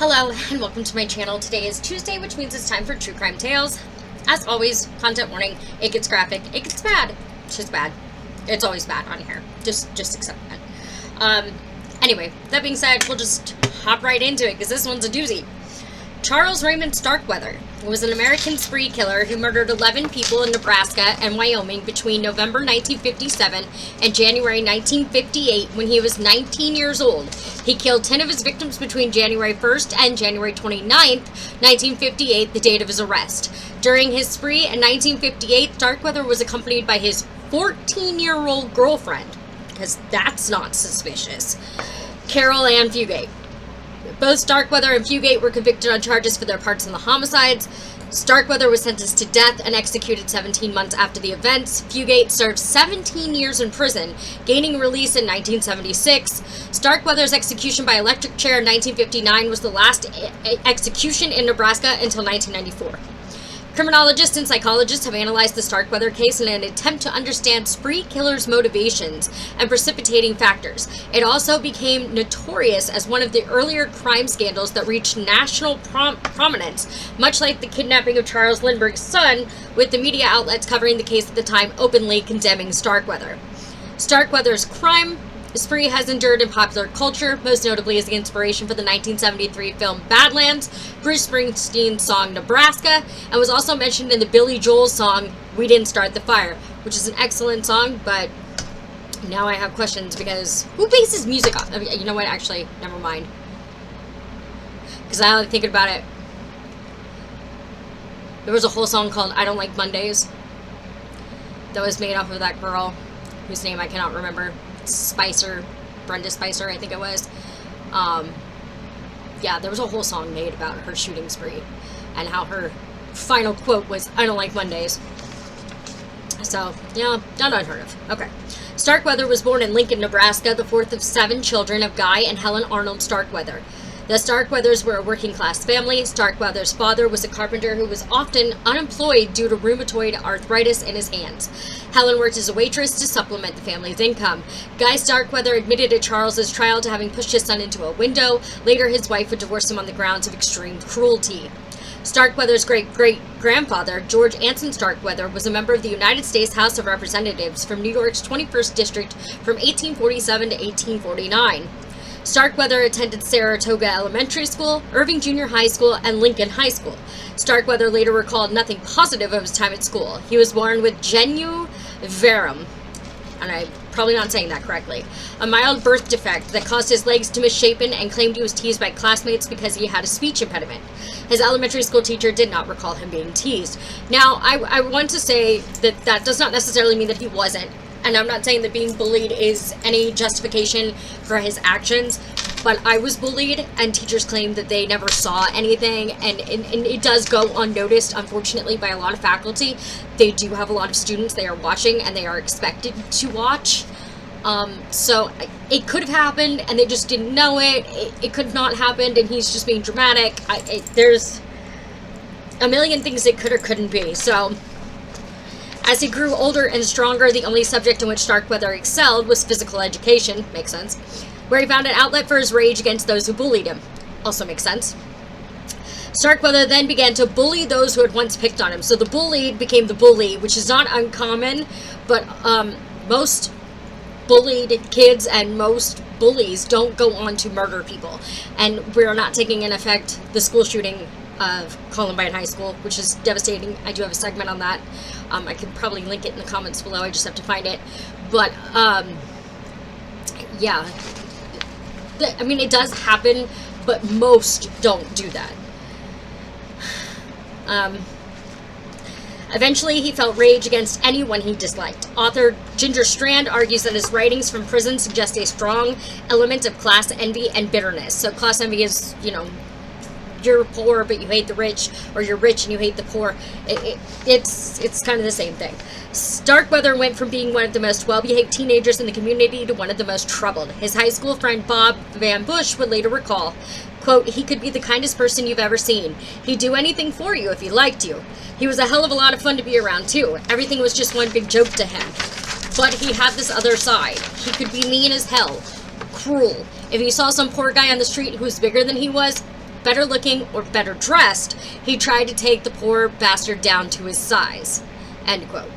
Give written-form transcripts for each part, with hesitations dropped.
Hello and welcome to my channel. Today is Tuesday, which means it's time for True Crime Tales. As always, content warning, it gets graphic, it gets bad. It's just bad. It's always bad on here. Just accept that. Anyway, that being said, we'll just hop right into it because this one's a doozy. Charles Raymond Starkweather was an American spree killer who murdered 11 people in Nebraska and Wyoming between November 1957 and January 1958 when he was 19 years old. He killed 10 of his victims between January 1st and January 29th, 1958, the date of his arrest. During his spree in 1958, Starkweather was accompanied by his 14-year-old girlfriend, because that's not suspicious, Carol Ann Fugate. Both Starkweather and Fugate were convicted on charges for their parts in the homicides. Starkweather was sentenced to death and executed 17 months after the events. Fugate served 17 years in prison, gaining release in 1976. Starkweather's execution by electric chair in 1959 was the last execution in Nebraska until 1994. Criminologists and psychologists have analyzed the Starkweather case in an attempt to understand spree killers' motivations and precipitating factors. It also became notorious as one of the earlier crime scandals that reached national prominence, much like the kidnapping of Charles Lindbergh's son, with the media outlets covering the case at the time openly condemning Starkweather. Starkweather's crime spree has endured in popular culture, most notably as the inspiration for the 1973 film Badlands, Bruce Springsteen's song Nebraska, and was also mentioned in the Billy Joel song We Didn't Start the Fire, which is an excellent song, but now I have questions because who bases music on? I mean, you know what, actually, never mind. Because now I'm thinking about it, there was a whole song called I Don't Like Mondays that was made off of that girl whose name I cannot remember. Brenda Spicer, I think it was. Yeah, there was a whole song made about her shooting spree and how her final quote was, I don't like Mondays. So, yeah, not unheard of. Okay. Starkweather was born in Lincoln, Nebraska, the fourth of 7 children of Guy and Helen Arnold Starkweather. The Starkweathers were a working-class family. Starkweather's father was a carpenter who was often unemployed due to rheumatoid arthritis in his hands. Helen worked as a waitress to supplement the family's income. Guy Starkweather admitted at Charles's trial to having pushed his son into a window. Later, his wife would divorce him on the grounds of extreme cruelty. Starkweather's great-great-grandfather, George Anson Starkweather, was a member of the United States House of Representatives from New York's 21st District from 1847 to 1849. Starkweather attended Saratoga Elementary School, Irving Junior High School, and Lincoln High School. Starkweather later recalled nothing positive of his time at school. He was born with genu varum, and I'm probably not saying that correctly, a mild birth defect that caused his legs to misshapen, and claimed he was teased by classmates because he had a speech impediment. His elementary school teacher did not recall him being teased. Now, I want to say that that does not necessarily mean that he wasn't. And I'm not saying that being bullied is any justification for his actions, but I was bullied, and teachers claim that they never saw anything, and it does go unnoticed, unfortunately, by a lot of faculty. They do have a lot of students they are watching, and they are expected to watch. So it could have happened, and they just didn't know it. It could have not happened, and he's just being dramatic. There's a million things it could or couldn't be, so... As he grew older and stronger, the only subject in which Starkweather excelled was physical education, makes sense, where he found an outlet for his rage against those who bullied him, also makes sense. Starkweather then began to bully those who had once picked on him, so the bullied became the bully, which is not uncommon, but most bullied kids and most bullies don't go on to murder people, and we're not taking in effect the school shooting of Columbine High School, which is devastating. I do have a segment on that. I could probably link it in the comments below. I just have to find it. But, yeah. I mean, it does happen, but most don't do that. Eventually, he felt rage against anyone he disliked. Author Ginger Strand argues that his writings from prison suggest a strong element of class envy and bitterness. So class envy is, you know, you're poor but you hate the rich, or you're rich and you hate the poor. It's kind of the same thing. Starkweather went from being one of the most well-behaved teenagers in the community to one of the most troubled. His high school friend Bob Van Bush would later recall, quote, he could be the kindest person you've ever seen. He'd do anything for you if he liked you. He was a hell of a lot of fun to be around too. Everything was just one big joke to him. But he had this other side. He could be mean as hell, cruel. If he saw some poor guy on the street who was bigger than he was, better looking or better dressed, he tried to take the poor bastard down to his size. End quote.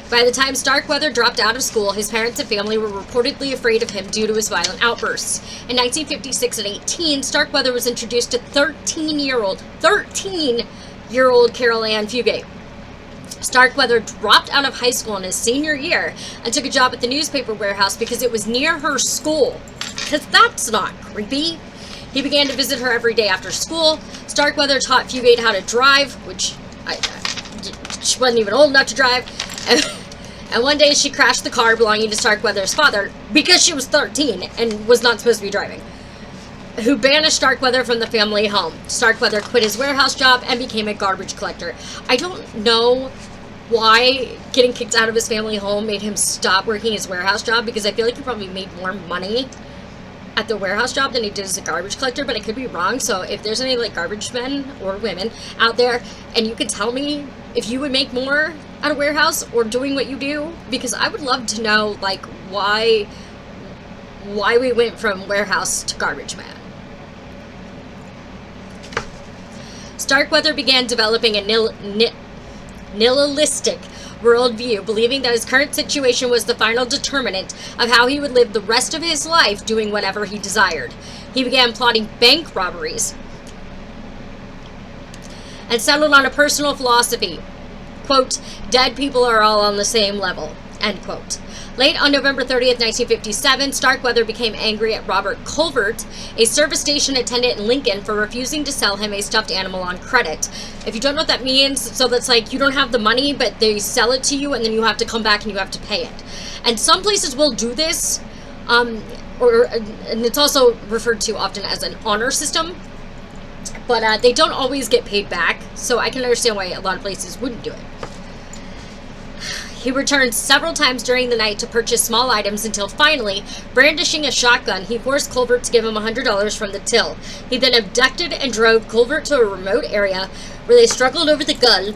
By the time Starkweather dropped out of school, his parents and family were reportedly afraid of him due to his violent outbursts. In 1956 at 18, Starkweather was introduced to 13-year-old Carol Ann Fugate. Starkweather dropped out of high school in his senior year and took a job at the newspaper warehouse because it was near her school. Because that's not creepy. He began to visit her every day after school. Starkweather taught Fugate how to drive, which she wasn't even old enough to drive. And one day she crashed the car belonging to Starkweather's father because she was 13 and was not supposed to be driving, who banished Starkweather from the family home. Starkweather quit his warehouse job and became a garbage collector. I don't know why getting kicked out of his family home made him stop working his warehouse job, because I feel like he probably made more money at the warehouse job than he did as a garbage collector, but I could be wrong. So if there's any like garbage men or women out there and you could tell me if you would make more at a warehouse or doing what you do, because I would love to know like why we went from warehouse to garbage man. Starkweather began developing a nihilistic worldview, believing that his current situation was the final determinant of how he would live the rest of his life, doing whatever he desired. He began plotting bank robberies and settled on a personal philosophy, quote, dead people are all on the same level, end quote. Late on November 30th, 1957, Starkweather became angry at Robert Culvert, a service station attendant in Lincoln, for refusing to sell him a stuffed animal on credit. If you don't know what that means, so that's like you don't have the money, but they sell it to you, and then you have to come back and you have to pay it. And some places will do this, and it's also referred to often as an honor system, but they don't always get paid back, so I can understand why a lot of places wouldn't do it. He returned several times during the night to purchase small items until finally, brandishing a shotgun, he forced Culvert to give him $100 from the till. He then abducted and drove Culvert to a remote area where they struggled over the gun,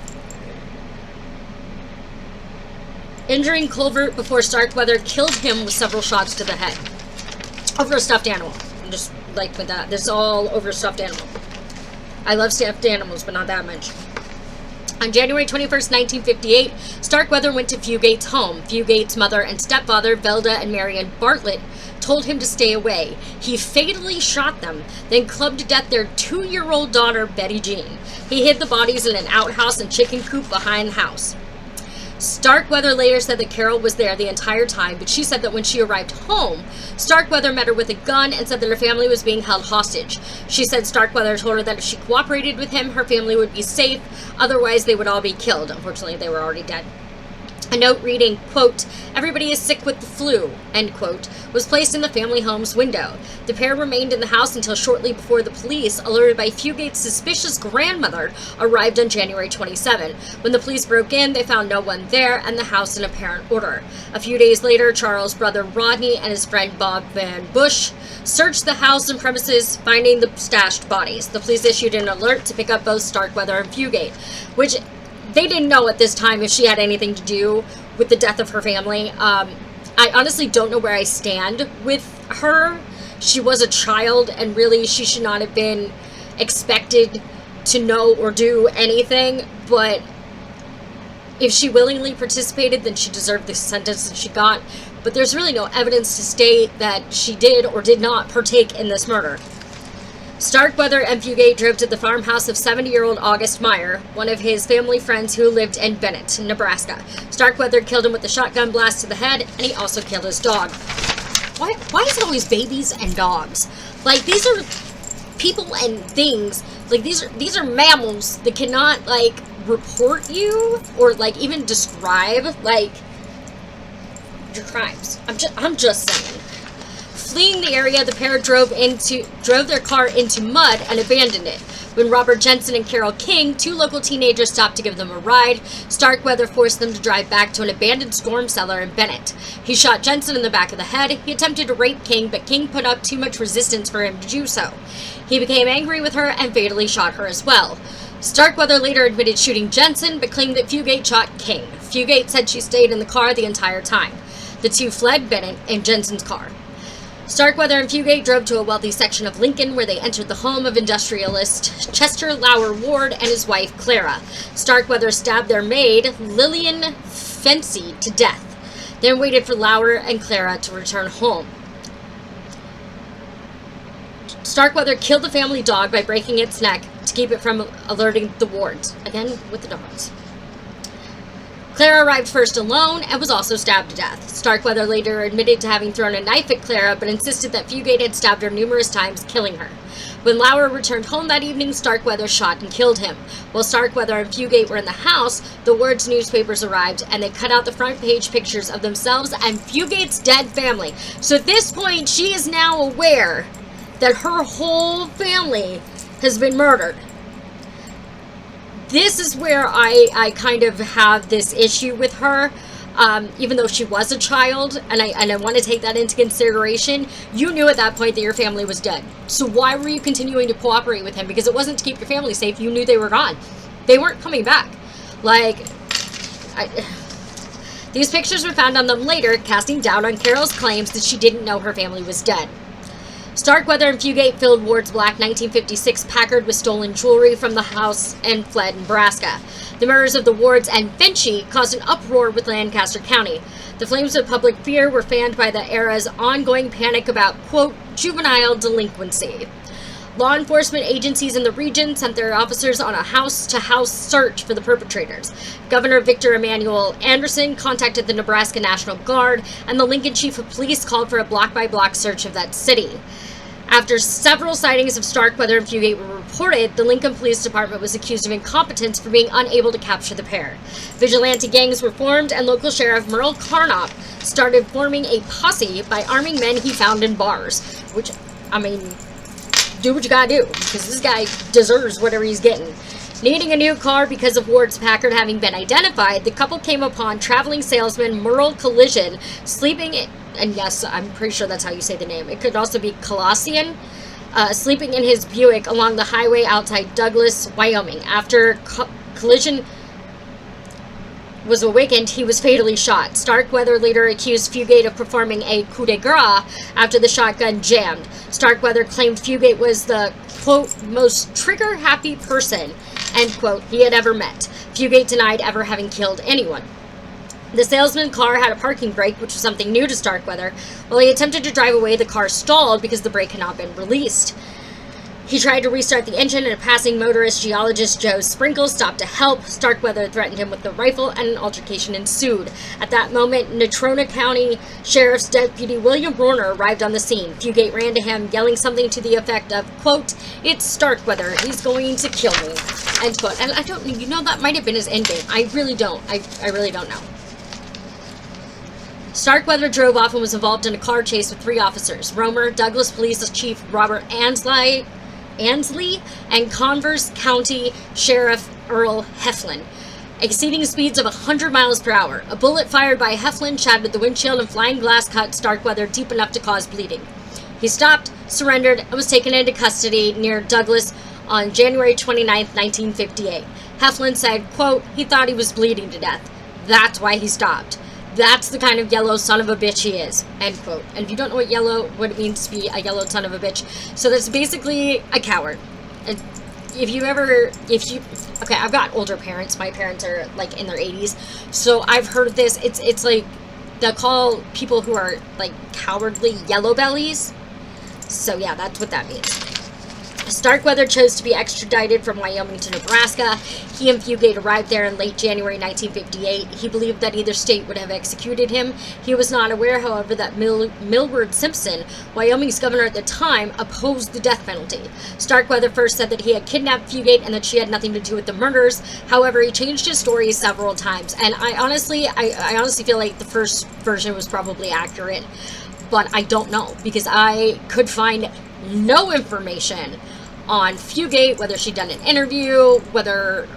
injuring Culvert before Starkweather killed him with several shots to the head. Over a stuffed animal. I'm just like with that. This is all over a stuffed animal. I love stuffed animals, but not that much. On January 21st, 1958, Starkweather went to Fugate's home. Fugate's mother and stepfather, Velda and Marion Bartlett, told him to stay away. He fatally shot them, then clubbed to death their 2-year-old daughter, Betty Jean. He hid the bodies in an outhouse and chicken coop behind the house. Starkweather later said that Carol was there the entire time, but she said that when she arrived home, Starkweather met her with a gun and said that her family was being held hostage. She said Starkweather told her that if she cooperated with him, her family would be safe, otherwise they would all be killed. Unfortunately, they were already dead. A note reading, quote, everybody is sick with the flu, end quote, was placed in the family home's window. The pair remained in the house until shortly before the police, alerted by Fugate's suspicious grandmother, arrived on January 27. When the police broke in, they found no one there and the house in apparent order. A few days later, Charles' brother Rodney and his friend Bob Van Bush searched the house and premises, finding the stashed bodies. The police issued an alert to pick up both Starkweather and Fugate, which they didn't know at this time if she had anything to do with the death of her family. I honestly don't know where I stand with her. She was a child, and really she should not have been expected to know or do anything, but if she willingly participated, then she deserved the sentence that she got. But there's really no evidence to state that she did or did not partake in this murder. Starkweather and Fugate drove to the farmhouse of 70-year-old August Meyer, one of his family friends who lived in Bennett, Nebraska. Starkweather killed him with a shotgun blast to the head, and he also killed his dog. Why is it always babies and dogs? Like, these are people and things. Like, these are mammals that cannot, like, report you or, like, even describe, like, your crimes. I'm just saying. Fleeing the area, the pair drove their car into mud and abandoned it. When Robert Jensen and Carol King, 2 local teenagers, stopped to give them a ride, Starkweather forced them to drive back to an abandoned storm cellar in Bennett. He shot Jensen in the back of the head. He attempted to rape King, but King put up too much resistance for him to do so. He became angry with her and fatally shot her as well. Starkweather later admitted shooting Jensen, but claimed that Fugate shot King. Fugate said she stayed in the car the entire time. The two fled Bennett in Jensen's car. Starkweather and Fugate drove to a wealthy section of Lincoln where they entered the home of industrialist Chester Lauer Ward and his wife Clara. Starkweather stabbed their maid, Lillian Fency, to death, then waited for Lauer and Clara to return home. Starkweather killed the family dog by breaking its neck to keep it from alerting the wards. Again, with the dogs. Clara arrived first alone and was also stabbed to death. Starkweather later admitted to having thrown a knife at Clara, but insisted that Fugate had stabbed her numerous times, killing her. When Lauer returned home that evening, Starkweather shot and killed him. While Starkweather and Fugate were in the house, the Ward's newspapers arrived, and they cut out the front page pictures of themselves and Fugate's dead family. So at this point, she is now aware that her whole family has been murdered. This is where I kind of have this issue with her, even though she was a child, and I want to take that into consideration. You knew at that point that your family was dead. So why were you continuing to cooperate with him? Because it wasn't to keep your family safe. You knew they were gone. They weren't coming back. Like, these pictures were found on them later, casting doubt on Carol's claims that she didn't know her family was dead. Starkweather and Fugate filled Ward's black 1956 Packard with stolen jewelry from the house and fled Nebraska. The murders of the Wards and Finchie caused an uproar with Lancaster County. The flames of public fear were fanned by the era's ongoing panic about, quote, juvenile delinquency. Law enforcement agencies in the region sent their officers on a house-to-house search for the perpetrators. Governor Victor Emanuel Anderson contacted the Nebraska National Guard, and the Lincoln Chief of Police called for a block-by-block search of that city. After several sightings of Starkweather and Fugate were reported, the Lincoln Police Department was accused of incompetence for being unable to capture the pair. Vigilante gangs were formed, and local Sheriff Merle Carnop started forming a posse by arming men he found in bars. Which, I mean, do what you gotta do, because this guy deserves whatever he's getting. Needing a new car because of Ward's Packard having been identified, the couple came upon traveling salesman Merle Collision sleeping in, and yes, I'm pretty sure that's how you say the name. It could also be Colossian, sleeping in his Buick along the highway outside Douglas, Wyoming. After Collision was awakened, he was fatally shot. Starkweather later accused Fugate of performing a coup de grace after the shotgun jammed. Starkweather claimed Fugate was the, quote, most trigger-happy person, end quote, he had ever met. Fugate denied ever having killed anyone. The salesman's car had a parking brake, which was something new to Starkweather. While he attempted to drive away, the car stalled because the brake had not been released. He tried to restart the engine, and a passing motorist, geologist Joe Sprinkle, stopped to help. Starkweather threatened him with the rifle, and an altercation ensued. At that moment, Natrona County Sheriff's Deputy William Warner arrived on the scene. Fugate ran to him, yelling something to the effect of, quote, "It's Starkweather, he's going to kill me," end quote. And I don't, you know, that might have been his endgame. I really don't. I really don't know. Starkweather drove off and was involved in a car chase with 3 officers: Romer, Douglas Police Chief Robert Ansley, and Converse County Sheriff Earl Heflin, exceeding speeds of 100 miles per hour. A bullet fired by Heflin shattered the windshield, and flying glass cut Starkweather deep enough to cause bleeding. He stopped, surrendered, and was taken into custody near Douglas on January 29, 1958. Heflin said, quote, "He thought he was bleeding to death. That's why he stopped. That's the kind of yellow son of a bitch he is," end quote. And if you don't know what it means to be a yellow son of a bitch, so that's basically a coward. And okay, I've got older parents. My parents are like in their 80s, so I've heard this. It's like they'll call people who are like cowardly yellow bellies. So yeah, that's what that means. Starkweather chose to be extradited from Wyoming to Nebraska. He and Fugate arrived there in late January 1958. He believed that either state would have executed him. He was not aware, however, that Millward Simpson, Wyoming's governor at the time, opposed the death penalty. Starkweather first said that he had kidnapped Fugate and that she had nothing to do with the murders. However, he changed his story several times. And I honestly feel like the first version was probably accurate. But I don't know, because I could find no information on Fugate, whether she'd done an interview, where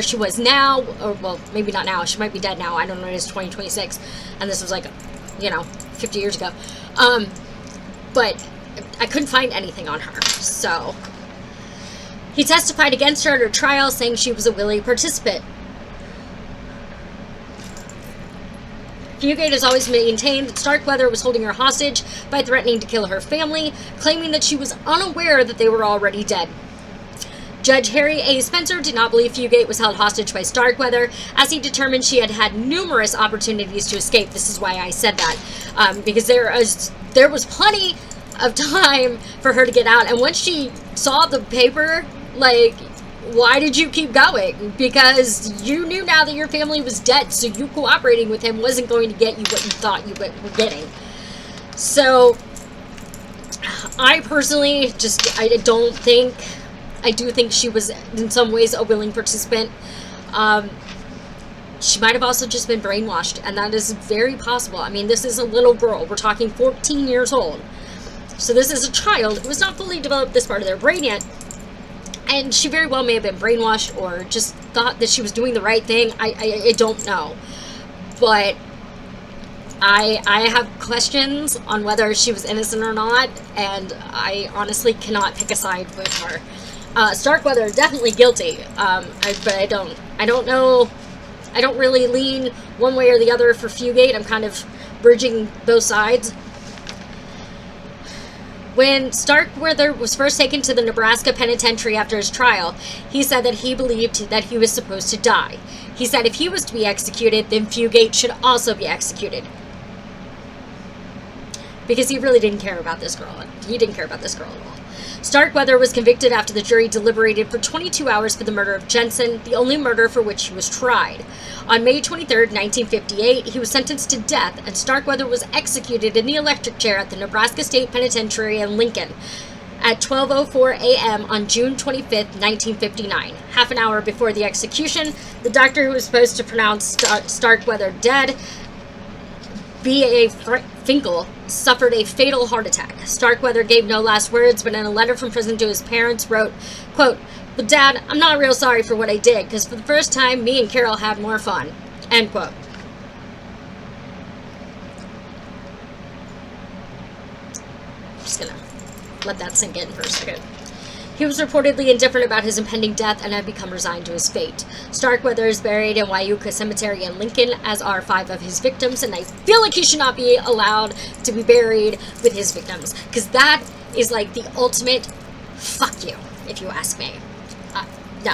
she was now, or well, maybe not now, she might be dead now, I don't know, it's 2026, and this was like, 50 years ago, but I couldn't find anything on her. So he testified against her at her trial, saying she was a willing participant. Fugate has always maintained that Starkweather was holding her hostage by threatening to kill her family, claiming that she was unaware that they were already dead. Judge Harry A. Spencer did not believe Fugate was held hostage by Starkweather, as he determined she had had numerous opportunities to escape. This is why I said that, because there was plenty of time for her to get out, and once she saw the paper, like, why did you keep going? Because you knew now that your family was dead, so you cooperating with him wasn't going to get you what you thought you were getting. So, I personally I do think she was in some ways a willing participant. She might have also just been brainwashed, and that is very possible. I mean, this is a little girl. We're talking 14 years old. So this is a child who has not fully developed this part of their brain yet. And she very well may have been brainwashed or just thought that she was doing the right thing. I don't know. But I have questions on whether she was innocent or not, and I honestly cannot pick a side with her. Starkweather is definitely guilty, but I don't know. I don't really lean one way or the other for Fugate. I'm kind of bridging both sides. When Starkweather was first taken to the Nebraska penitentiary after his trial, he said that he believed that he was supposed to die. He said if he was to be executed, then Fugate should also be executed. Because he really didn't care about this girl. He didn't care about this girl at all. Starkweather was convicted after the jury deliberated for 22 hours for the murder of Jensen, the only murder for which he was tried. On May 23, 1958, he was sentenced to death, and Starkweather was executed in the electric chair at the Nebraska State Penitentiary in Lincoln at 12:04 a.m. on June 25, 1959. Half an hour before the execution, the doctor who was supposed to pronounce Starkweather dead, B.A. Finkel, suffered a fatal heart attack. Starkweather gave no last words, but in a letter from prison to his parents wrote, quote, "But Dad, I'm not real sorry for what I did, because for the first time, me and Carol had more fun." End quote. I'm just gonna let that sink in for a second. He was reportedly indifferent about his impending death and had become resigned to his fate. Starkweather is buried in Wyuka Cemetery in Lincoln, as are 5 of his victims, and I feel like he should not be allowed to be buried with his victims, because that is like the ultimate fuck you, if you ask me. No.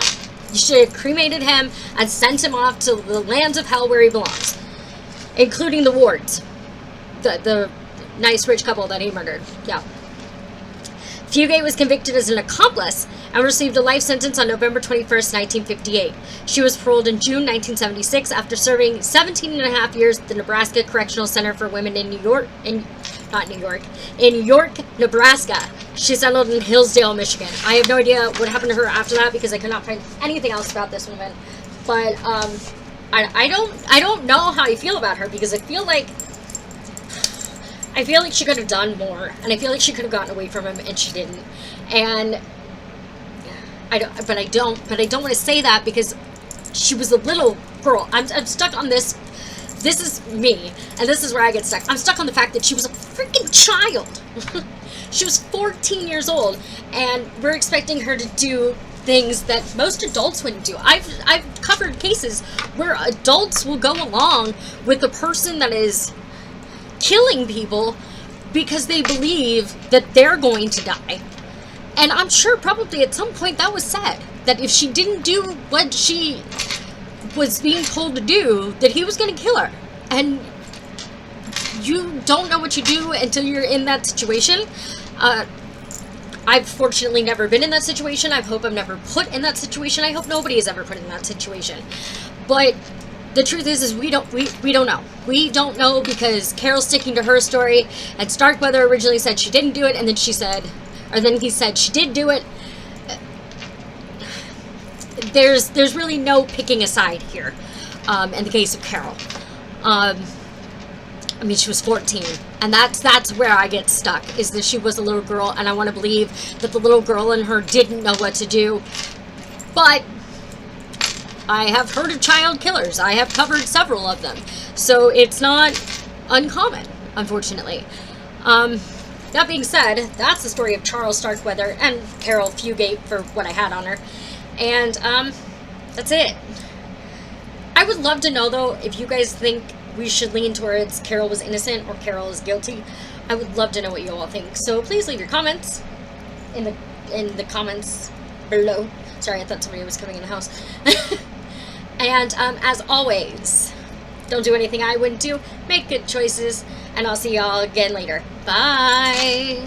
You should have cremated him and sent him off to the lands of hell where he belongs, including the wards. The nice rich couple that he murdered. Yeah. Fugate was convicted as an accomplice and received a life sentence on November 21st, 1958. She was paroled in June 1976 after serving 17 and a half years at the Nebraska Correctional Center for Women in York, Nebraska. She settled in Hillsdale, Michigan. I have no idea what happened to her after that because I could not find anything else about this woman. But I don't know how I feel about her, because I feel like she could have done more, and I feel like she could have gotten away from him, and she didn't. And I don't want to say that because she was a little girl. I'm stuck on this. This is me, and this is where I get stuck. I'm stuck on the fact that she was a freaking child. She was 14 years old, and we're expecting her to do things that most adults wouldn't do. I've covered cases where adults will go along with the person that is killing people because they believe that they're going to die. And I'm sure probably at some point that was said, that if she didn't do what she was being told to do, that he was going to kill her. And you don't know what you do until you're in that situation. I've fortunately never been in that situation. I hope I'm never put in that situation. I hope nobody is ever put in that situation. But the truth is we don't know. We don't know, because Carol's sticking to her story, and Starkweather originally said she didn't do it, and then he said she did do it. There's really no picking a side here, in the case of Carol. I mean, she was 14, and that's where I get stuck, is that she was a little girl, and I want to believe that the little girl in her didn't know what to do. But I have heard of child killers. I have covered several of them. So it's not uncommon, unfortunately. That being said, that's the story of Charles Starkweather and Carol Fugate, for what I had on her. And that's it. I would love to know, though, if you guys think we should lean towards Carol was innocent or Carol is guilty. I would love to know what you all think. So please leave your comments in the comments below. Sorry, I thought somebody was coming in the house. And as always, don't do anything I wouldn't do. Make good choices. And I'll see y'all again later. Bye.